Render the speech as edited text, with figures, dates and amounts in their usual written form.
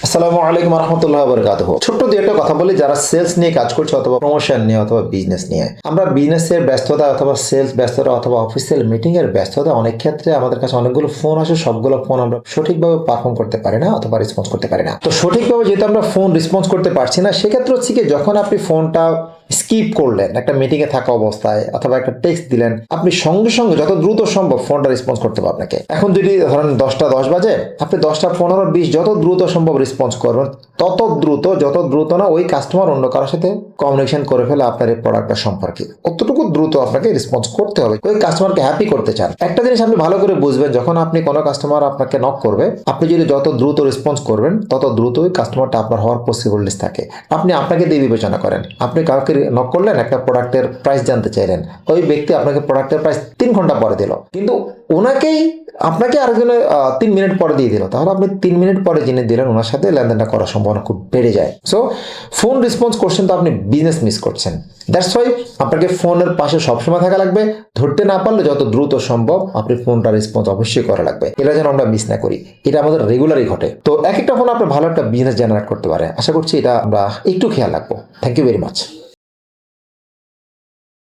আসসালামু আলাইকুম রহমতুল্লাহ বরকাতুহ। ছোট্ট দুই একটা কথা বলি, যারা সেলস নিয়ে কাজ করছে অথবা প্রমোশন নিয়ে অথবা বিজনেস নিয়ে, আমরা বিজনেসের ব্যস্ততা অথবা সেলস ব্যস্ততা অথবা অফিসিয়াল মিটিং এর ব্যস্ততা অনেক ক্ষেত্রে আমাদের কাছে অনেকগুলো ফোন আসে, সবগুলো ফোন আমরা সঠিকভাবে পারফর্ম করতে পারি না অথবা রেসপন্স করতে পারি না। তো সঠিকভাবে যেহেতু আমরা ফোন রেসপন্স করতে পারছি না, সেক্ষেত্রে হচ্ছে কি, যখন আপনি ফোনটা স্কিপ করলেন একটা মিটিং এ থাকা অবস্থায় অথবা একটা টেক্সট দিলেন, আপনি সঙ্গে সঙ্গে যত দ্রুত সম্ভব ফোনটা রেসপন্স করতে হবে আপনাকে। এখন যদি ধরেন 10টা 10 বাজে, আপনি 10টা 15 20 যত দ্রুত সম্ভব রেসপন্স করবেন, তত দ্রুত, যত দ্রুত না ওই কাস্টমার অন্য কারোর সাথে কমিউনিকেশন করে ফেলে আপনার এই প্রোডাক্টটা সম্পর্কে, অতটুকু দ্রুত আপনাকে রেসপন্স করতে হবে। ওই কাস্টমারকে হ্যাপি করতে চান। একটা জিনিস আপনি ভালো করে বুঝবেন, যখন আপনি কোনো কাস্টমার আপনাকে নক করবে, আপনি যদি যত দ্রুত রেসপন্স করবেন তত দ্রুত ওই কাস্টমারটা আপনার হওয়ার পসিবিলিটিস থাকে। আপনি আপনাকে দিয়ে বিবেচনা করেন, আপনি কাউকে নক করলেন, একটা প্রোডাক্টের প্রাইস জানতে চাইলেন, ওই ব্যক্তি আপনাকে প্রোডাক্টের প্রাইস 3 ঘন্টা পরে দিল, কিন্তু ওনাকেই আপনাকে আরেকজনের 3 মিনিট পরে দিয়ে দিল, তাহলে আপনি 3 মিনিট পরে জেনে দিলেন, ওনার সাথে লেনদেনটা করার সম্ভাবনা খুব বেড়ে যায়। সো ফোন রেসপন্স করছেন তো আপনি বিজনেস মিস করছেন। দ্যাটস ওয়াই আপনাকে ফোনের পাশে সবসময় থাকা লাগবে। ধরতে না পারলে যত দ্রুত সম্ভব আপনি ফোনটা রেসপন্স অবশ্যই করা লাগবে। এটা যেন আমরা মিস না করি, এটা আমাদের রেগুলারই ঘটে। তো এক একটা ফোন আপনার ভালো একটা বিজনেস জেনারেট করতে পারে। আশা করছি এটা আমরা একটু খেয়াল রাখবো। Thank you very much.